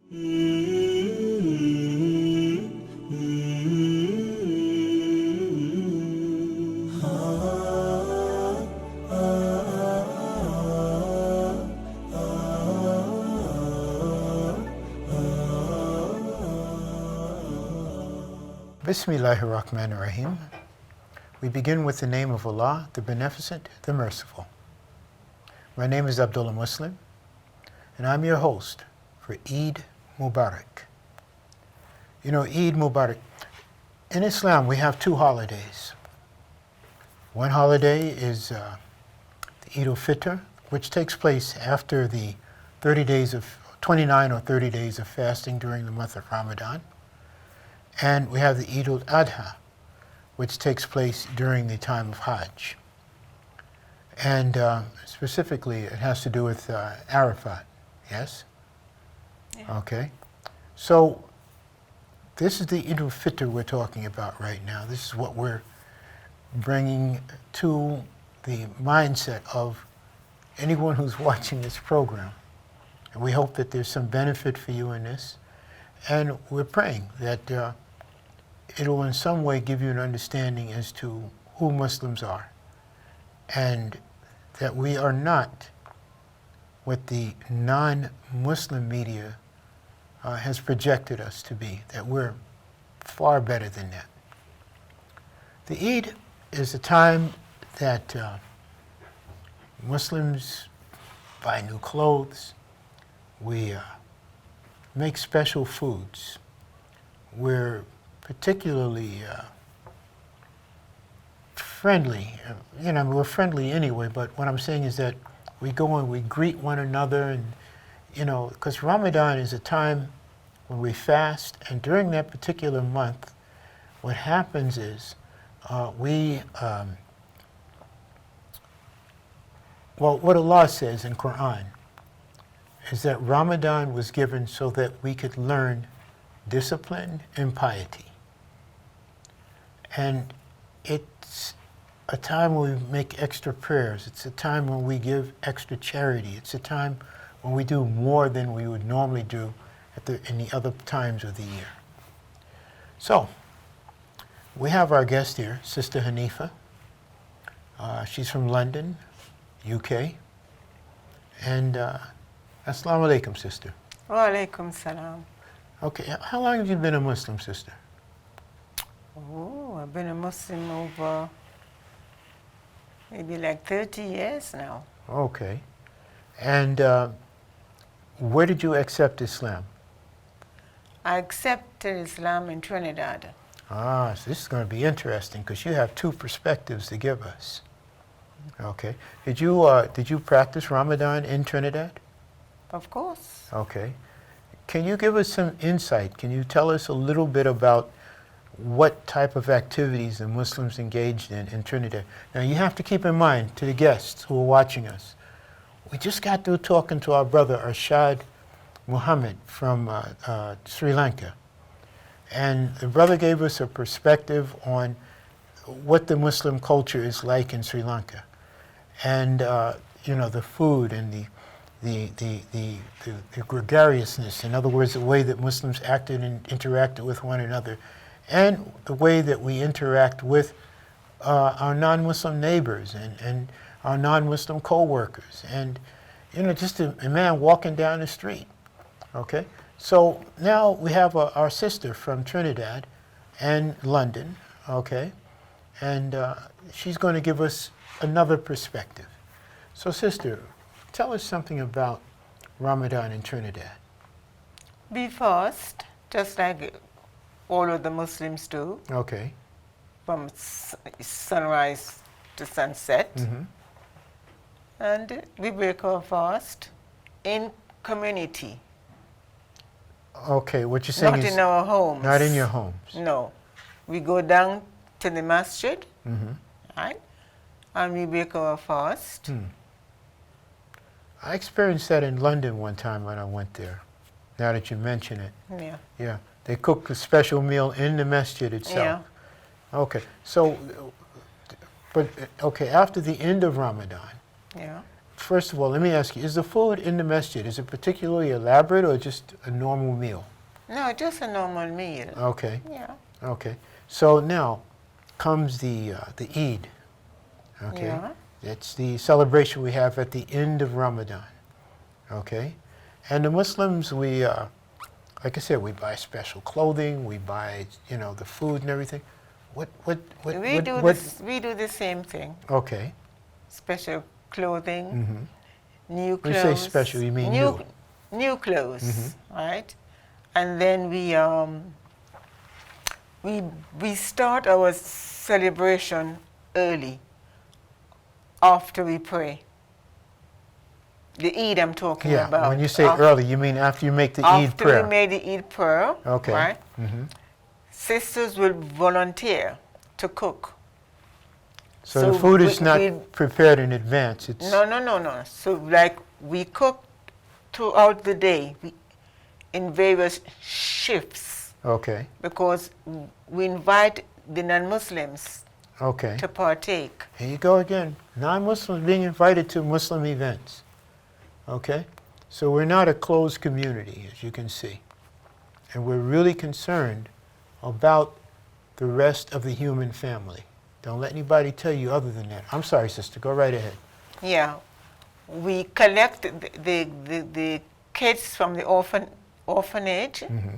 Bismillahirrahmanirrahim. We begin with the name of Allah, the Beneficent, the Merciful. My name is Abdullah Muslim, and I'm your host for Eid Mubarak. You know, Eid Mubarak, in Islam we have two holidays. One holiday is the Eid al-Fitr, which takes place after the 29 or 30 days of fasting during the month of Ramadan. And we have the Eid al-Adha, which takes place during the time of Hajj. And specifically, it has to do with Arafat, yes? Yeah. Okay. So this is the Eid al-Fitr we're talking about right now. This is what we're bringing to the mindset of anyone who's watching this program. And we hope that there's some benefit for you in this. And we're praying that it will in some way give you an understanding as to who Muslims are, and that we are not what the non-Muslim media has projected us to be, that we're far better than that. The Eid is a time that Muslims buy new clothes, we make special foods. We're particularly friendly. You know, we're friendly anyway, but what I'm saying is that we go and we greet one another, and, you know, because Ramadan is a time when we fast, and during that particular month, what happens is well, what Allah says in Quran is that Ramadan was given so that we could learn discipline and piety. And it's a time when we make extra prayers. It's a time when we give extra charity. It's a time when we do more than we would normally do in the other times of the year. So, we have our guest here, Sister Hanifa. She's from London, UK. And Assalamu alaikum, sister. Wa alaikum salam. Okay, how long have you been a Muslim, sister? Oh, I've been a Muslim over maybe like 30 years now. Okay. And where did you accept Islam? I accepted Islam in Trinidad. Ah, so this is going to be interesting because you have two perspectives to give us. Okay. Did you practice Ramadan in Trinidad? Of course. Okay. Can you give us some insight? Can you tell us a little bit about what type of activities the Muslims engaged in Trinidad? Now, you have to keep in mind, to the guests who are watching us, we just got through talking to our brother Arshad Muhammad from Sri Lanka. And the brother gave us a perspective on what the Muslim culture is like in Sri Lanka. And, you know, the food and the gregariousness, in other words, the way that Muslims acted and interacted with one another, and the way that we interact with our non-Muslim neighbors and our non-Muslim co-workers, and, you know, just a man walking down the street, okay? So now we have our sister from Trinidad and London, okay? And she's going to give us another perspective. So, sister, tell us something about Ramadan in Trinidad. We fast, just like all of the Muslims do. Okay. From sunrise to sunset. Mm-hmm. And we break our fast in community. Okay, what you're saying Not is... in our homes. Not in your homes. No. We go down to the masjid, Mm-hmm. right? And we break our fast. I experienced that in London one time when I went there, now that you mention it. Yeah. Yeah. They cook a special meal in the masjid itself. Yeah. Okay. So, but, okay, after the end of Ramadan, Yeah. first of all, let me ask you, is the food in the masjid, is it particularly elaborate or just a normal meal? No, just a normal meal. Okay, Yeah. okay. So now comes the Eid, okay? Yeah. It's the celebration we have at the end of Ramadan, okay? And the Muslims, we, like I said, we buy special clothing, we buy, you know, the food and everything. We do the same thing. Okay. Special clothing, Mm-hmm. new When clothes. you say special, you mean new? New clothes, right? And then we start our celebration early, after we pray. The Eid I'm talking Yeah, about. when you say early, you mean after you make the Eid After prayer? we made the Eid prayer, Okay. right? Mm-hmm. Sisters will volunteer to cook. So the food is not prepared in advance. It's No. So like we cook throughout the day in various shifts okay. because we invite the non-Muslims Okay. to partake. Here you go again. Non-Muslims being invited to Muslim events. Okay? So we're not a closed community, as you can see. And we're really concerned about the rest of the human family. Don't let anybody tell you other than that. I'm sorry, sister. Go right ahead. Yeah. We collect the kids from the orphanage. Mm-hmm.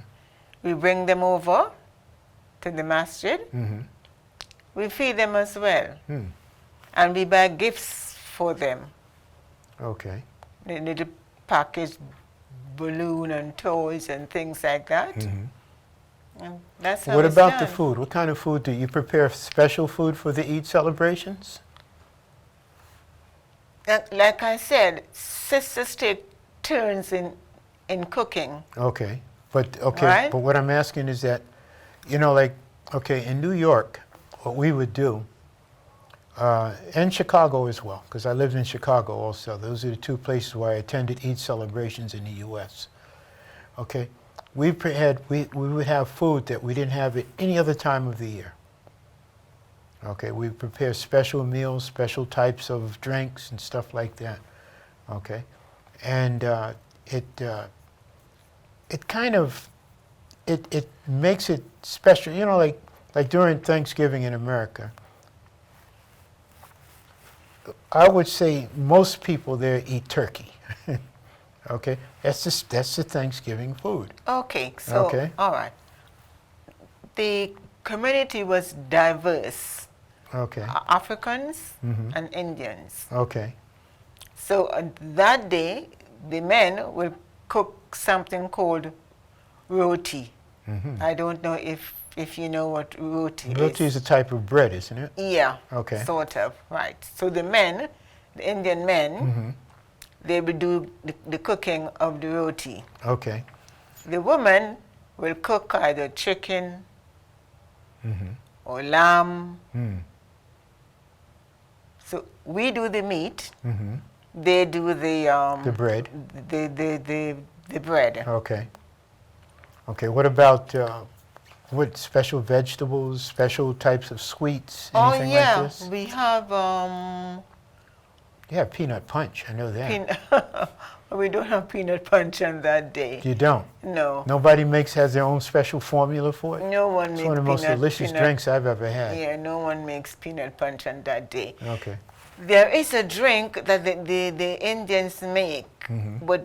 We bring them over to the masjid. Mm-hmm. We feed them as well. Hmm. And we buy gifts for them. Okay. The little packaged balloon and toys and things like that. Mm-hmm. And that's how What it's about the done. food? What kind of food do you prepare? Special food for the Eid celebrations? Like I said, sisters take turns in cooking. Okay. But Right? but what I'm asking is that, you know, like, okay, in New York, what we would do, and Chicago as well, because I lived in Chicago also. Those are the two places where I attended Eid celebrations in the U.S. Okay, we would have food that we didn't have at any other time of the year. Okay, we prepare special meals, special types of drinks and stuff like that. Okay, and it kind of it makes it special. You know, like during Thanksgiving in America, I would say most people there eat turkey. Okay, that's the Thanksgiving food. Okay, so, Okay. all right. The community was diverse. Okay. Africans Mhm. and Indians. Okay. So that day, the men will cook something called roti. Mm-hmm. I don't know if you know what roti Roti is a type of bread, isn't it? Yeah, Okay. sort of, right. So the men, the Indian men, Mm-hmm. they will do the cooking of the roti. Okay. The woman will cook either chicken Mm-hmm. or lamb. Mm. So we do the meat, Mm-hmm. they do The bread. the bread. Okay. Okay. What about what special vegetables, special types of sweets, anything Oh yeah, like this? we have Yeah, peanut punch. I know that. we don't have peanut punch on that day. You don't. No. Nobody has their own special formula for it. No one It's makes one of the most delicious peanut- drinks I've ever had. Yeah, no one makes peanut punch on that day. Okay. There is a drink that the Indians make Mhm. with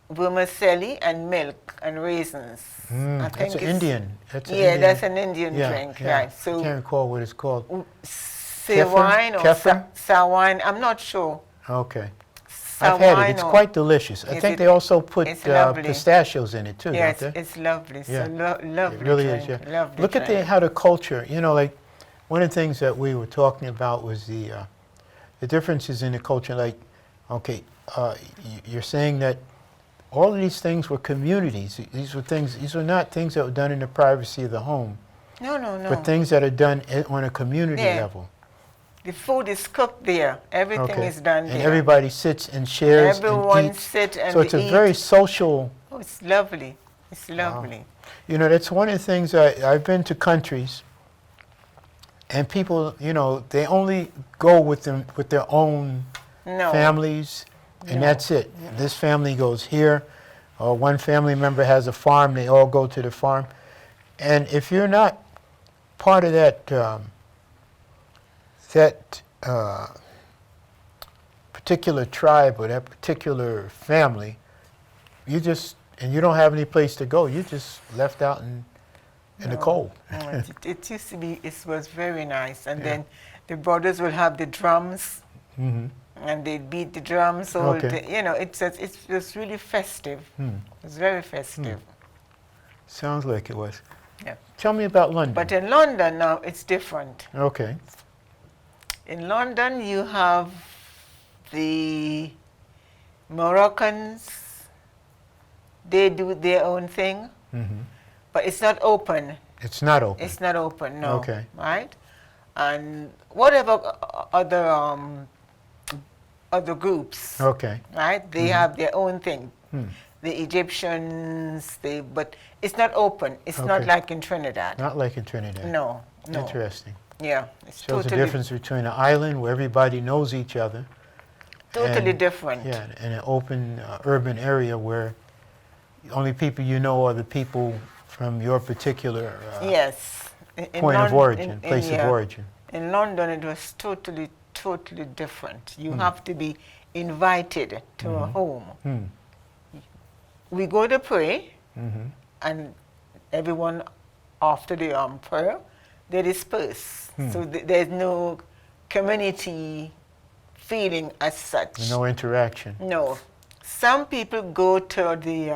vermicelli and milk and raisins. I think That's an it's- Indian. That's an Yeah, Indian. that's an Indian Yeah, drink, yeah. right? I So can't recall what it's called. sawine or Kefir? sawine, I'm not sure. Okay. I've had it. It's Sawine or- quite delicious. I Is think it- they also put it's lovely. pistachios in it too, Yeah, don't they? it's lovely. Yeah. So lovely It really drink. is, yeah. Lovely Look at drink. how the culture, you know, like one of the things that we were talking about was the differences in the culture. Like, okay, you're saying that all of these things were communities. These were not things that were done in the privacy of the home, No. but things that are done on a community Yeah. level. The food is cooked there. Everything Okay. is done And there. everybody sits and shares Everyone and eats. sit and So it's a eat. very social. Oh, it's lovely. It's lovely. You know, that's one of the things I've been to countries, and people, you know, they only go with their own No. families, and No. that's it. This family goes here, or one family member has a farm, they all go to the farm. And if you're not part of that particular tribe or that particular family, you don't have any place to go. You're just left out in the cold. No, it used to be, it was very nice. And Yeah. then the brothers would have the drums, Hmm. and they'd beat the drums all Okay. day. You know, it was really festive. It was very festive. Sounds like it was. Yeah. Tell me about London. But in London now, it's different. Okay. In London, you have the Moroccans. They do their own thing, Hmm. but it's not open. It's not open. It's not open, no. Okay. Right? And whatever other groups, Okay. right? They have their own thing. Hmm. The Egyptians, but it's not open. It's not Okay. like in Trinidad. Not like in Trinidad. No, no. Interesting. Yeah, it's Shows the totally difference between an island where everybody knows each other. totally and- different. Yeah, and an open urban area where the only people you know are the people from your particular Yes. In point of Lon- origin, place of yeah. origin. In London, it was totally, totally different. You have to be invited to a home. Hmm. We go to pray, Hmm. and everyone, after the prayer, they disperse. So there's no community feeling as such. No interaction. No. Some people go to the,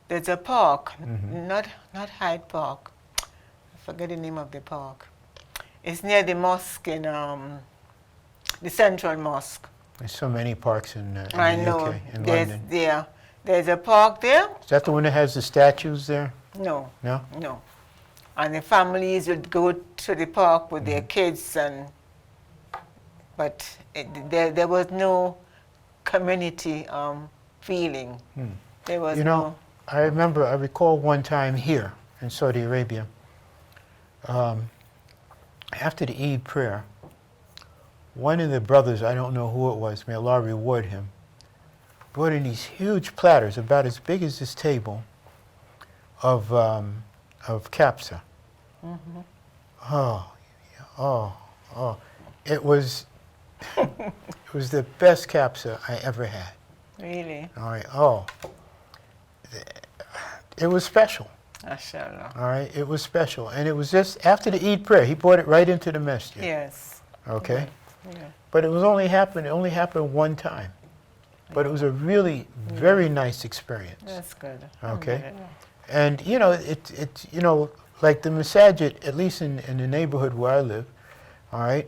there's a park, not Hyde Park. I forget the name of the park. It's near the mosque in, the Central Mosque. There's so many parks in I the know. UK, in London. There's a park there. Is that the one that has the statues there? No, No? no. And the families would go to the park with their kids, but there was no community feeling. There was You know, I recall one time here in Saudi Arabia, after the Eid prayer, one of the brothers, I don't know who it was, may Allah reward him, brought in these huge platters, about as big as this table, of kapsa. Oh. It was the best kapsa I ever had. Really, All right. Oh, it was special. mashallah. All right. It was special, and it was just after the Eid prayer. He brought it right into the masjid. Yes. Okay. Yeah. But it only happened one time. But it was a really very nice experience. That's good. Okay. Alhamdulillah. And like the masajid, at least in the neighborhood where I live, all right,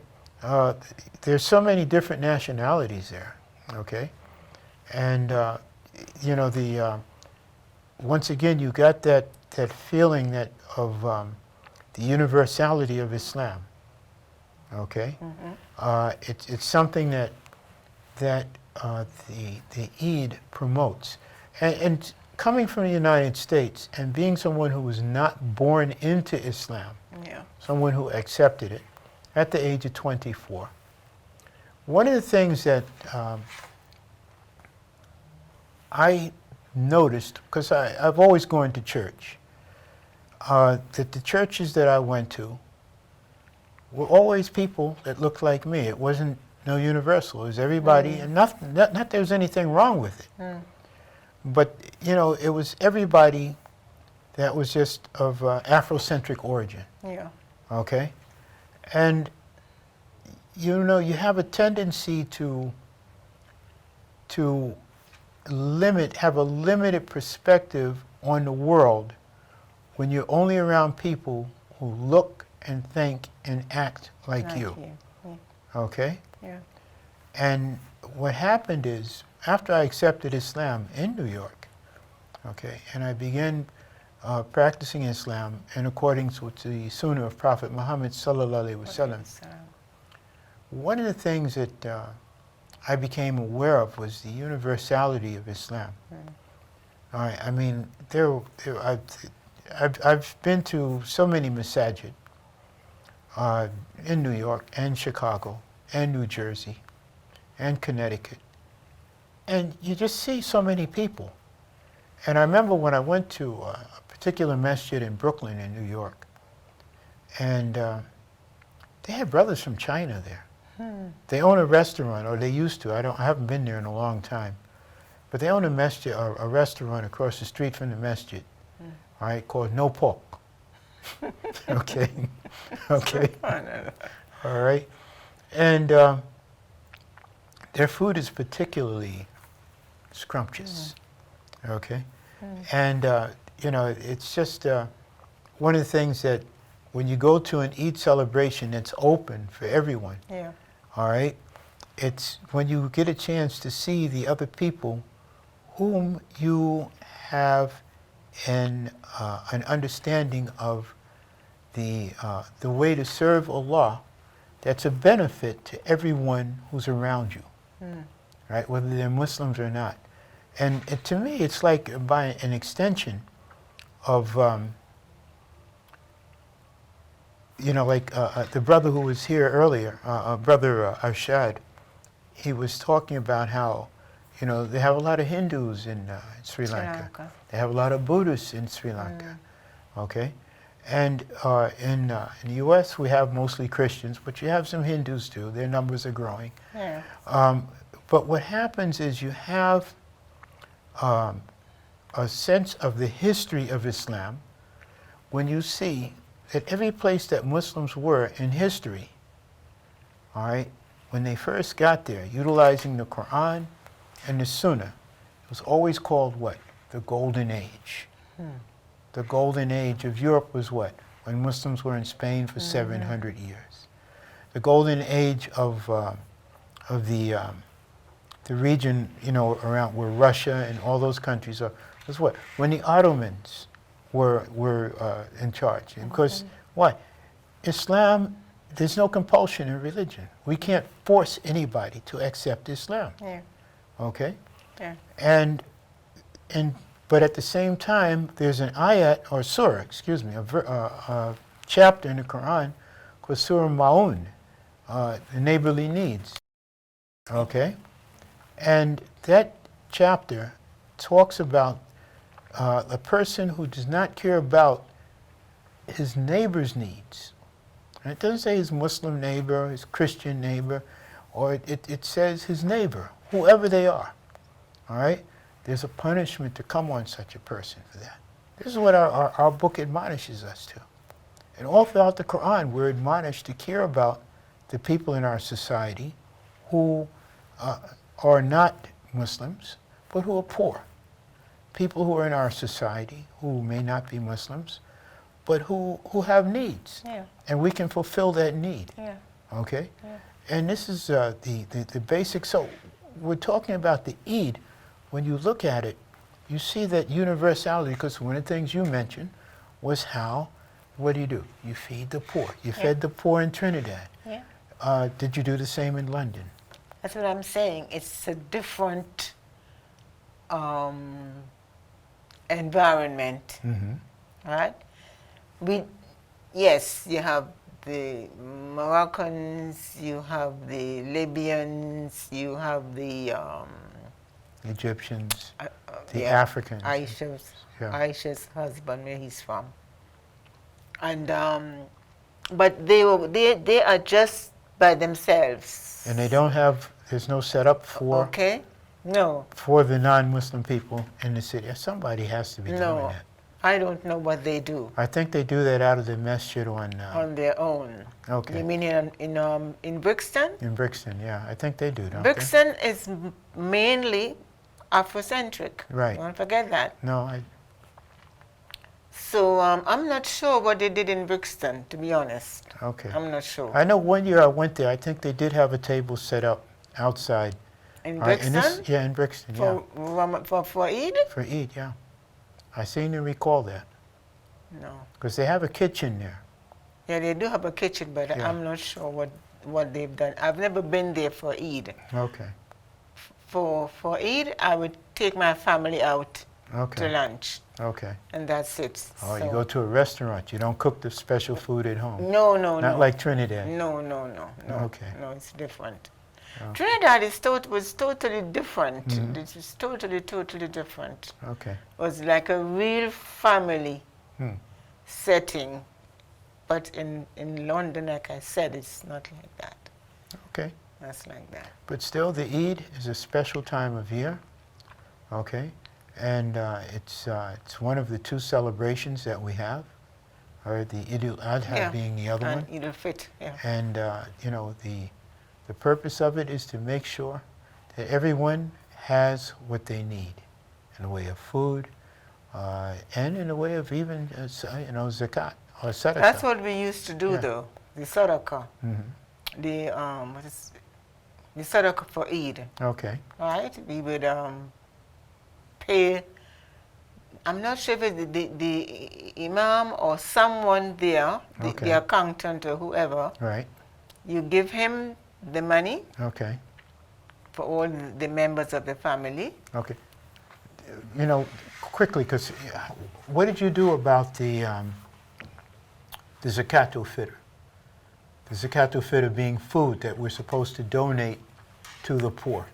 there's so many different nationalities there. Okay. And once again, you got that feeling of the universality of Islam. Okay, it's something that the Eid promotes, and coming from the United States and being someone who was not born into Islam, Yeah. someone who accepted it at the age of 24. One of the things that I noticed, because I've always gone to church, that the churches that I went to were always people that looked like me. It wasn't no universal. It was everybody, and not that there was anything wrong with it. But, it was everybody that was just of Afrocentric origin, Yeah. okay? And, you have a tendency to have a limited perspective on the world when you're only around people who look and think and act like you, Yeah. okay? Yeah. And what happened is, after I accepted Islam in New York, okay, and I began practicing Islam in accordance with the Sunnah of Prophet Muhammad sallallahu alaihi wasallam, one of the things that I became aware of was the universality of Islam. All right, I mean, I've been to so many masajid in New York and Chicago and New Jersey and Connecticut. And you just see so many people. And I remember when I went to a particular masjid in Brooklyn in New York, and they had brothers from China there. They own a restaurant, or they used to. I haven't been there in a long time. But they own a masjid, a restaurant across the street from the masjid, all right, called No Pork. Okay, okay, all right. And their food is particularly scrumptious, okay? And, you know, it's just one of the things that when you go to an Eid celebration that's open for everyone, all right, it's when you get a chance to see the other people whom you have an understanding of the way to serve Allah that's a benefit to everyone who's around you, right, whether they're Muslims or not. And to me, it's like by an extension of, you know, like the brother who was here earlier, Brother Arshad, he was talking about how, you know, they have a lot of Hindus in Sri Lanka. They have a lot of Buddhists in Sri Lanka, okay? And in the U.S., we have mostly Christians, but you have some Hindus too. Their numbers are growing. But what happens is you have a sense of the history of Islam when you see that every place that Muslims were in history, all right, when they first got there, utilizing the Quran and the Sunnah, it was always called what? The Golden Age. The Golden Age of Europe was what? When Muslims were in Spain for 700 years. The Golden Age of the region, you know, around where Russia and all those countries are, was what? When the Ottomans were in charge. And because, why? Islam, there's no compulsion in religion. We can't force anybody to accept Islam. Okay? But at the same time, there's an ayat, or surah, excuse me, a chapter in the Quran called Surah Ma'un, the neighborly needs. Okay? And that chapter talks about a person who does not care about his neighbor's needs. And it doesn't say his Muslim neighbor, his Christian neighbor, or it says his neighbor, whoever they are. All right? There's a punishment to come on such a person for that. This is what our book admonishes us to. And all throughout the Quran, we're admonished to care about the people in our society who are not Muslims, but who are poor. People who are in our society who may not be Muslims, but who have needs. And we can fulfill that need. Okay? And this is the basic. So we're talking about the Eid. When you look at it, you see that universality, because one of the things you mentioned was how, what do? You feed the poor. You fed the poor in Trinidad. Did you do the same in London? That's what I'm saying. It's a different environment, right? Yes, you have the Moroccans, you have the Libyans, you have the Egyptians, the Africans. Aisha's husband, where he's from. And but they are just by themselves. And they don't have, there's no setup for for the non-Muslim people in the city. Somebody has to be doing that. I don't know what they do. I think they do that out of the masjid on their own. Okay. You mean in Brixton? In Brixton, yeah. I think they do, don't Brixton is mainly Afrocentric. Right. Don't forget that. No, So I'm not sure what they did in Brixton, to be honest. Okay. I'm not sure. I know one year I went there, I think they did have a table set up outside. In Brixton? Yeah, in Brixton, For Eid? For Eid, yeah. I seem to recall that. No. Because they have a kitchen there. Yeah, they do have a kitchen, but I'm not sure what they've done. I've never been there for Eid. Okay. For Eid, I would take my family out to lunch. Okay. And that's it. Oh, so you go to a restaurant. You don't cook the special food at home. No. Not like Trinidad. No. Okay. No, it's different. Trinidad was totally different. This is totally different. Okay. It was like a real family setting. But in London, like I said, it's not like that. Okay. That's like that. But still, the Eid is a special time of year. Okay. And it's one of the two celebrations that we have, or the Eid al-Adha being the other one. Eid al-Fitr, yeah. And you know, the purpose of it is to make sure that everyone has what they need in the way of food, and in the way of even you know, zakat or sadaqah. That's what we used to do, though. The sadaqah. The the sadaqah for Eid. Okay. Right? We would pay. I'm not sure if it's the imam or someone there, the accountant or whoever. Right. You give him the money. Okay. For all the members of the family. Okay. You know, quickly, because what did you do about the zakat al-fitr? The zakat al-fitr being food that we're supposed to donate to the poor.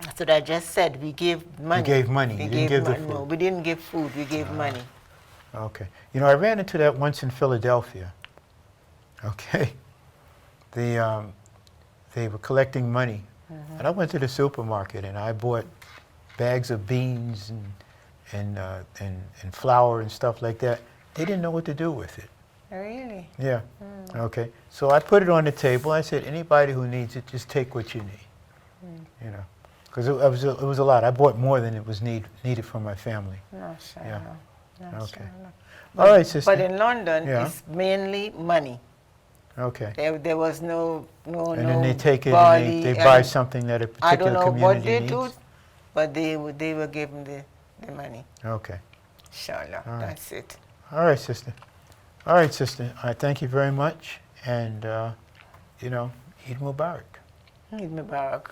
That's what I just said. We gave money. You gave money. You didn't give the food. No, we didn't give food. We gave money. Okay. You know, I ran into that once in Philadelphia. Okay. They were collecting money. And I went to the supermarket and I bought bags of beans and flour and stuff like that. They didn't know what to do with it. Really? Yeah. Okay. So I put it on the table. I said, anybody who needs it, just take what you need. You know, because it was a lot. I bought more than it was needed for my family. No, sure. Yeah. No, Okay. sure, no. All right, sister. But in London, it's mainly money. Okay. There was no And then they take it barley and they buy something that a particular I don't know community what they needs. do, but they were given the money. Okay. Inshallah, All right. that's it. All right, sister. All right, sister. I thank you very much. And, you know, Eid Mubarak. Eid Mubarak.